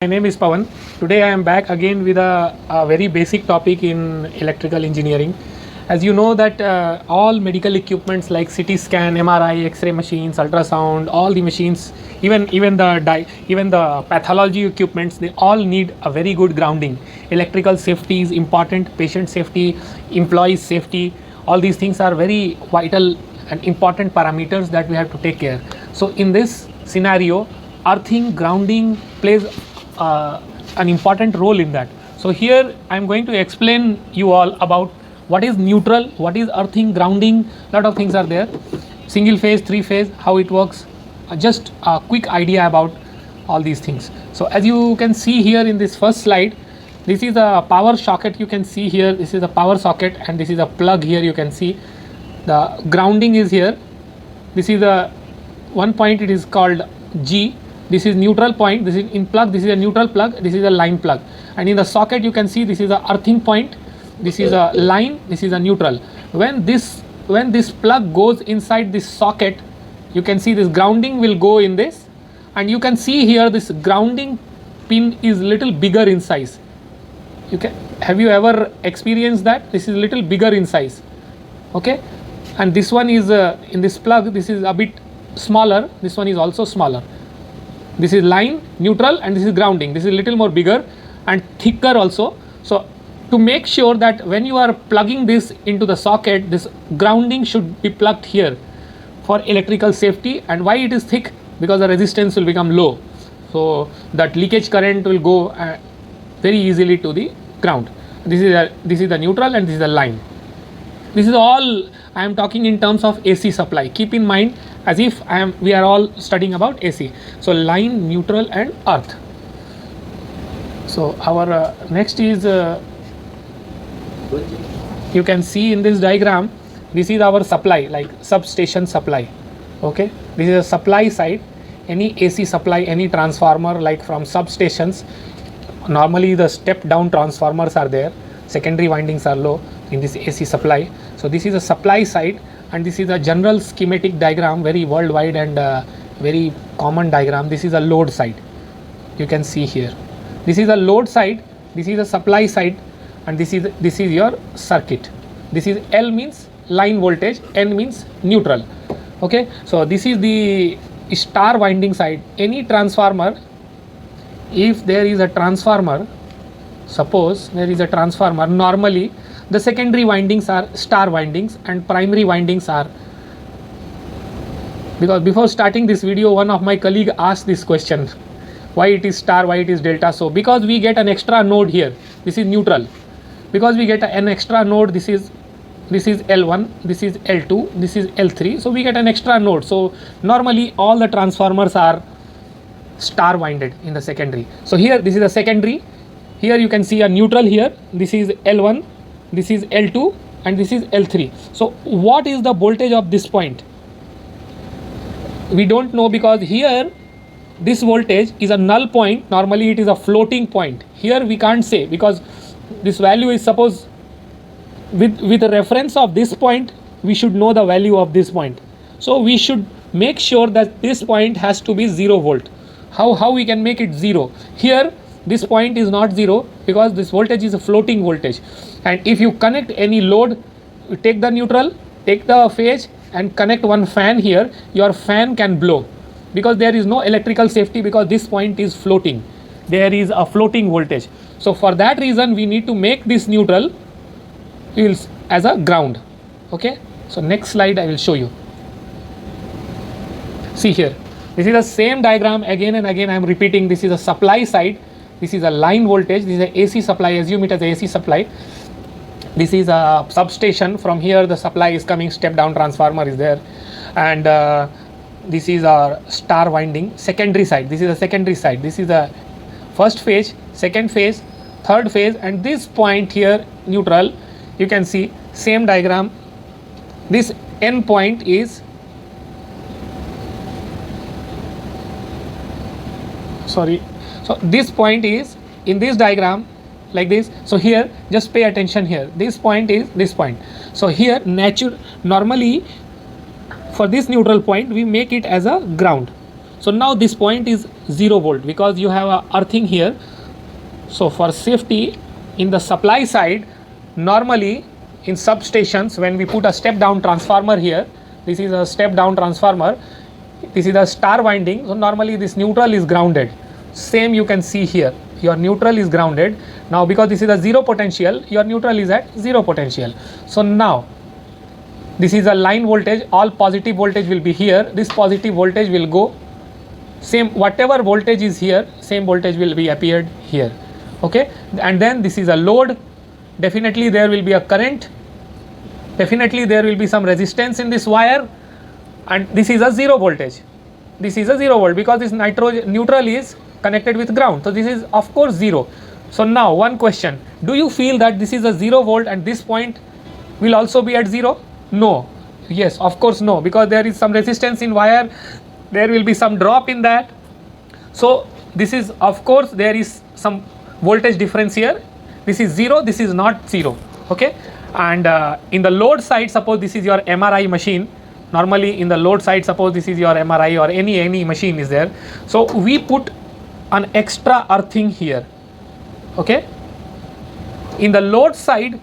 My name is Pawan. Today I am back again with a very basic topic in electrical engineering. As you know that all medical equipments like CT scan, MRI, X-ray machines, ultrasound, all the machines, even the pathology equipments, they all need a very good grounding. Electrical safety is important, patient safety, employee safety, all these things are very vital and important parameters that we have to take care. So in this scenario, earthing, grounding plays an important role in that. So here I am going to explain you all about what is neutral, what is earthing, grounding, lot of things are there. Single phase, three phase, how it works, just a quick idea about all these things. So as you can see here in this first slide, this is a power socket. You can see here, this is a power socket and this is a plug here. You can see the grounding is here. This is a one point, it is called G. This is neutral point, this is in plug, this is a neutral plug, this is a line plug. And in the socket you can see this is a earthing point, this is a line, this is a neutral. When this plug goes inside this socket, you can see this grounding will go in this, and you can see here this grounding pin is little bigger in size. Have you ever experienced that? This is little bigger in size. Okay, and this one is in this plug, this is a bit smaller, this one is also smaller. This is line, neutral, and this is grounding. This is little more bigger and thicker also. So to make sure that when you are plugging this into the socket, this grounding should be plugged here for electrical safety. And why it is thick? Because the resistance will become low, so that leakage current will go very easily to the ground. This is the neutral and this is the line. This is all I am talking in terms of AC supply. Keep in mind as if we are all studying about AC. So line, neutral and earth. So our next is you can see in this diagram, this is our supply, like substation supply. Okay, this is a supply side. Any AC supply, any transformer like from substations, normally the step down transformers are there, secondary windings are low in this AC supply. So this is a supply side, and this is a general schematic diagram, very worldwide and very common diagram. This is a load side. You can see here, this is a load side, this is a supply side, and this is your circuit. This is L means line voltage, N means neutral. Okay, so this is the star winding side. Any transformer, if there is a transformer, suppose there is a transformer, normally the secondary windings are star windings and primary windings are, because before starting this video one of my colleague asked this question, why it is star, why it is delta. So because we get an extra node here, this is neutral. Because we get an extra node, this is L1, this is L2, this is L3, so we get an extra node. So normally all the transformers are star winded in the secondary. So here this is a secondary, here you can see a neutral here, this is L1, this is L2 and this is L3. So what is the voltage of this point? We don't know, because here this voltage is a null point. Normally it is a floating point. Here we can't say, because this value is, suppose with a reference of this point, we should know the value of this point. So we should make sure that this point has to be 0 volt. How we can make it 0? Here this point is not 0 because this voltage is a floating voltage. And if you connect any load, you take the neutral, take the phase and connect one fan here, your fan can blow, because there is no electrical safety, because this point is floating. There is a floating voltage. So for that reason we need to make this neutral as a ground. Okay, so next slide I will show you. See here, this is the same diagram again and again. I am repeating, this is a supply side, this is a line voltage, this is a AC supply, assume it as AC supply. This is a substation. From here the supply is coming, step down transformer is there, and this is our star winding. Secondary side, this is a secondary side, this is the first phase, second phase, third phase, and this point here neutral. You can see same diagram. This N point is, sorry, so this point is in this diagram like this. So here just pay attention here, this point is this point. So here normally for this neutral point we make it as a ground. So now this point is 0 volt because you have a earthing here. So for safety, in the supply side, normally in substations, when we put a step down transformer here, this is a step down transformer, this is a star winding, so normally this neutral is grounded. Same you can see here, your neutral is grounded. Now because this is a 0 potential, your neutral is at 0 potential. So now this is a line voltage, all positive voltage will be here, this positive voltage will go, same whatever voltage is here, same voltage will be appeared here. Okay, and then this is a load, definitely there will be a current, definitely there will be some resistance in this wire, and this is a 0 voltage, this is a 0 volt because this neutral is connected with ground, so this is of course 0. So now one question, do you feel that this is a 0 volt and this point will also be at 0? No. Yes, of course no, because there is some resistance in wire, there will be some drop in that. So this is, of course there is some voltage difference here, this is 0, this is not 0. Okay, and in the load side, suppose this is your MRI machine, normally in the load side, suppose this is your MRI or any machine is there, so we put an extra earthing here. Okay, in the load side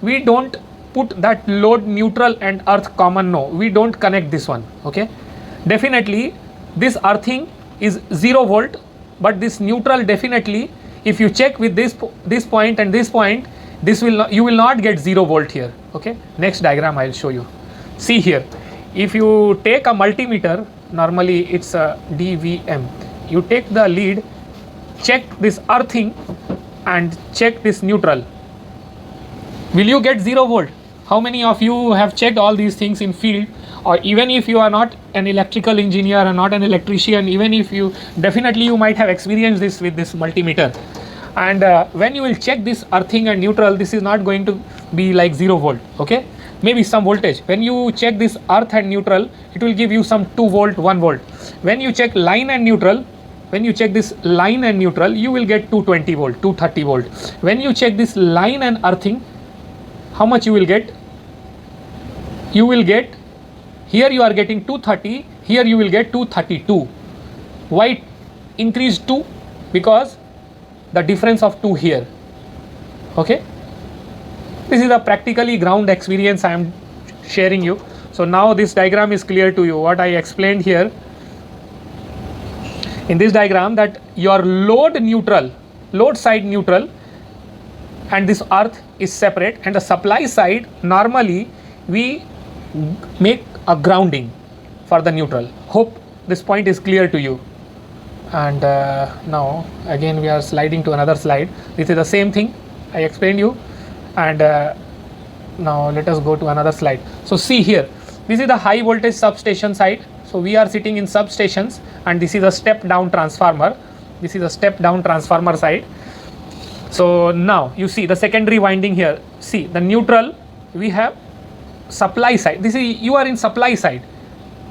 we don't put that load neutral and earth common, no, we don't connect this one. Okay, definitely this earthing is 0 volt, but this neutral, definitely if you check with this point and this point, this will not, you will not get 0 volt here. Okay, next diagram I will show you. See here, if you take a multimeter, normally it's a DVM, you take the lead, check this earthing and check this neutral, will you get 0 volt? How many of you have checked all these things in field, or even if you are not an electrical engineer and not an electrician, even if you, definitely you might have experienced this with this multimeter, and when you will check this earthing and neutral, this is not going to be like 0 volt. Okay, maybe some voltage, when you check this earth and neutral, it will give you some 2 volt, 1 volt. When you check line and neutral, when you check this line and neutral, you will get 220 volt, 230 volt. When you check this line and earthing, how much you will get? You will get, here you are getting 230, here you will get 232. Why it increased 2? Because the difference of 2 here. Okay, this is a practically ground experience I am sharing you. So now this diagram is clear to you, what I explained here in this diagram, that your load neutral, load side neutral and this earth is separate, and the supply side normally we make a grounding for the neutral. Hope this point is clear to you. And now again we are sliding to another slide. This is the same thing I explained you, and now let us go to another slide. So see here, this is the high voltage substation side. So we are sitting in substations, and this is a step down transformer, this is a step down transformer side. So now you see the secondary winding here, see the neutral, we have supply side, this is, you are in supply side,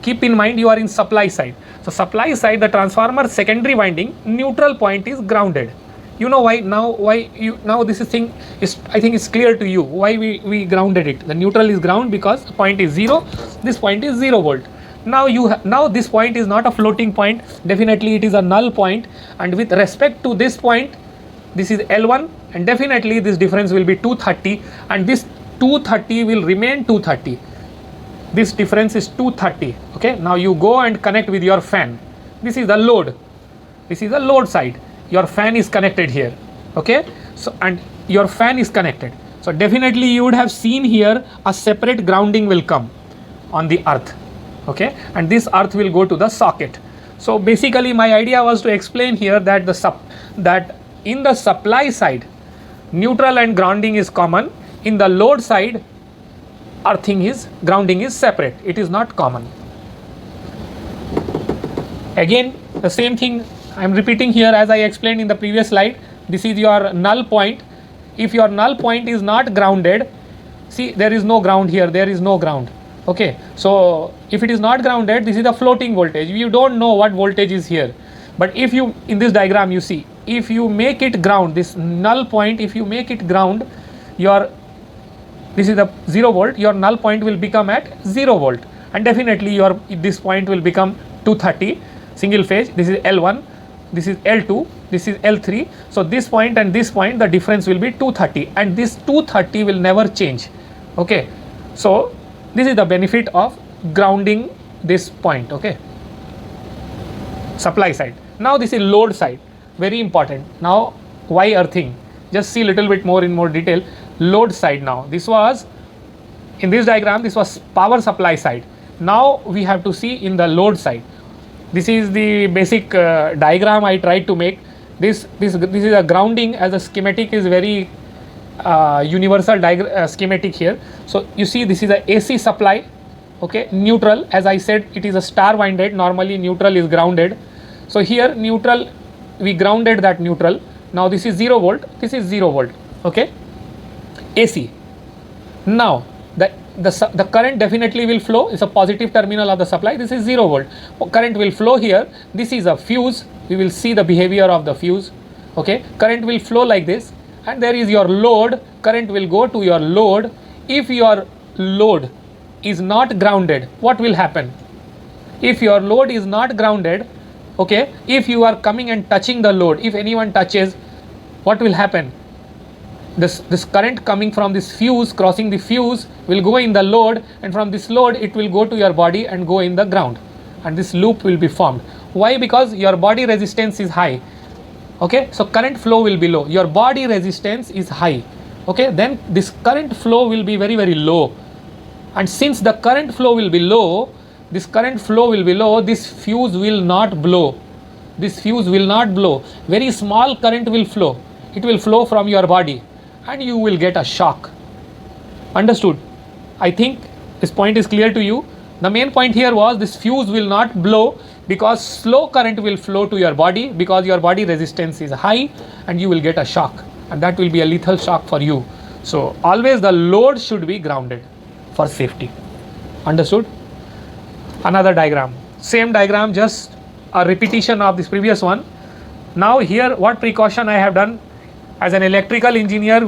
keep in mind you are in supply side. So supply side, the transformer secondary winding, neutral point is grounded. You know why now, why you, now this is thing is, I think it's clear to you why we grounded it. The neutral is ground because the point is 0, this point is 0 volt. Now now this point is not a floating point, definitely it is a null point, and with respect to this point, this is L1, and definitely this difference will be 230, and this 230 will remain 230. This difference is 230. Okay, now you go and connect with your fan. This is the load, this is the load side, your fan is connected here. Okay, so and your fan is connected, so definitely you would have seen here a separate grounding will come on the earth. Okay, and this earth will go to the socket. So basically my idea was to explain here that that in the supply side neutral and grounding is common, in the load side earthing is, grounding is separate, it is not common. Again the same thing I am repeating here as I explained in the previous slide. This is your null point. If your null point is not grounded, see there is no ground here, there is no ground. Okay, so if it is not grounded, this is the floating voltage, you don't know what voltage is here. But if you, in this diagram you see, if you make it ground, this null point, if you make it ground, your, this is the 0 volt, your null point will become at 0 volt, and definitely your, this point will become 230. single phase, this is L1, this is L2, this is L3. So this point and this point, the difference will be 230, and this 230 will never change. Okay, so this is the benefit of grounding this point. Okay, supply side. Now this is load side, very important. Now why earthing? Just see a little bit more in more detail. Load side. Now this was in this diagram, this was power supply side. Now we have to see in the load side. This is the basic diagram I tried to make. This is a grounding, as a schematic is very universal schematic here. So you see, this is a AC supply. Okay, neutral, as I said, it is a star winded. Normally neutral is grounded. So here neutral, we grounded that neutral. Now this is 0 volt, this is 0 volt. Okay, AC. Now the current definitely will flow. It's a positive terminal of the supply. This is 0 volt. Current will flow here. This is a fuse. We will see the behavior of the fuse. Okay, current will flow like this, and there is your load. Current will go to your load. If your load is not grounded, what will happen? If your load is not grounded, okay, if you are coming and touching the load, if anyone touches, what will happen? This current coming from this fuse, crossing the fuse, will go in the load, and from this load it will go to your body and go in the ground, and this loop will be formed. Why? Because your body resistance is high. Okay, so current flow will be low. Your body resistance is high. Okay, then this current flow will be very, very low, and since the current flow will be low, this fuse will not blow. This fuse will not blow. Very small current will flow. It will flow from your body, and you will get a shock. Understood? I think this point is clear to you. The main point here was this fuse will not blow because slow current will flow to your body, because your body resistance is high, and you will get a shock, and that will be a lethal shock for you. So always the load should be grounded for safety. Understood? Another diagram, same diagram, just a repetition of this previous one. Now here what precaution I have done as an electrical engineer,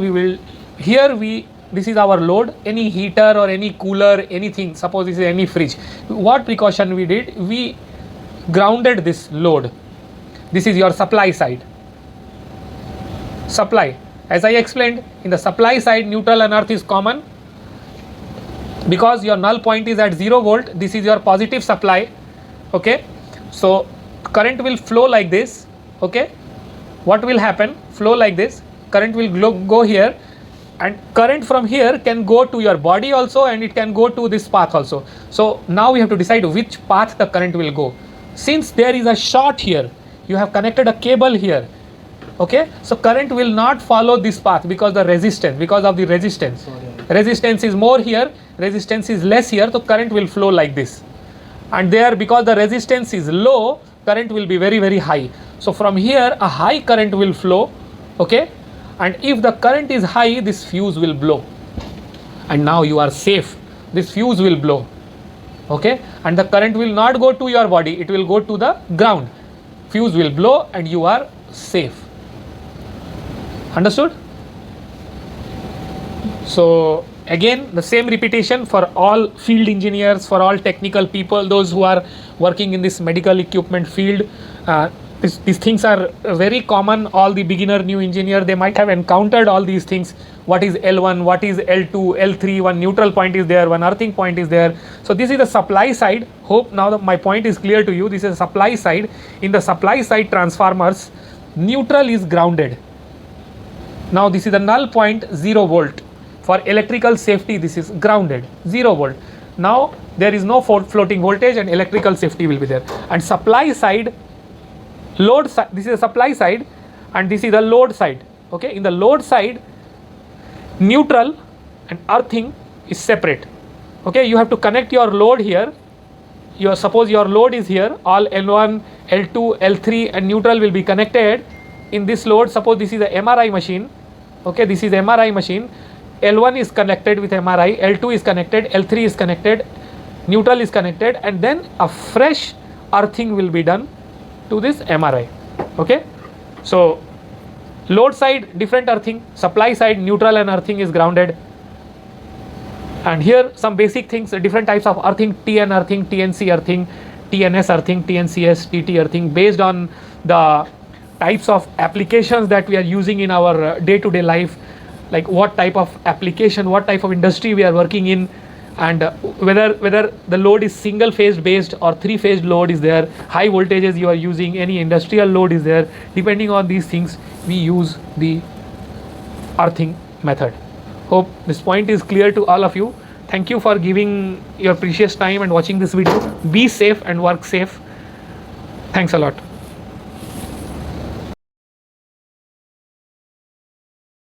this is our load, any heater or any cooler, anything, suppose this is any fridge. What precaution we did? We grounded this load. This is your supply side. Supply, as I explained, in the supply side neutral and earth is common, because your null point is at 0 volt. This is your positive supply. Okay, so current will flow like this. Okay, what will happen? Flow like this, current will go here, and current from here can go to your body also, and it can go to this path also. So now we have to decide which path the current will go. Since there is a short here, you have connected a cable here. Okay, so current will not follow this path because of the resistance. Resistance is more here, resistance is less here, so current will flow like this. And there, because the resistance is low, current will be very, very high. So from here a high current will flow. Okay, and if the current is high, this fuse will blow, and now you are safe. This fuse will blow. Okay, and the current will not go to your body, it will go to the ground. Fuse will blow and you are safe. Understood? So again, the same repetition for all field engineers, for all technical people, those who are working in this medical equipment field. These things are very common. All the beginner new engineer, they might have encountered all these things. What is L1, what is L2, L3, one neutral point is there, one earthing point is there. So this is the supply side. Hope now my point is clear to you. This is supply side. In the supply side transformers, neutral is grounded. Now this is the null point, 0 volt. For electrical safety, this is grounded, 0 volt. Now there is no floating voltage, and electrical safety will be there. And supply side, load side, this is the supply side, and this is the load side. Okay, in the load side, neutral and earthing is separate. Okay, you have to connect your load here. Suppose your load is here, all L1, L2, L3 and neutral will be connected in this load. Suppose this is a MRI machine. Okay, this is MRI machine. L1 is connected with MRI, L2 is connected, L3 is connected, neutral is connected, and then a fresh earthing will be done to this MRI. Okay, so load side different earthing, supply side neutral and earthing is grounded. And here some basic things, different types of earthing, TN earthing, TNC earthing, TNS earthing, TNCS, TT earthing, based on the types of applications that we are using in our day-to-day life, like what type of application, what type of industry we are working in, and whether the load is single phase based or three phase load is there, high voltages you are using, any industrial load is there. Depending on these things, we use the earthing method. Hope this point is clear to all of you. Thank you for giving your precious time and watching this video. Be safe and work safe. Thanks a lot.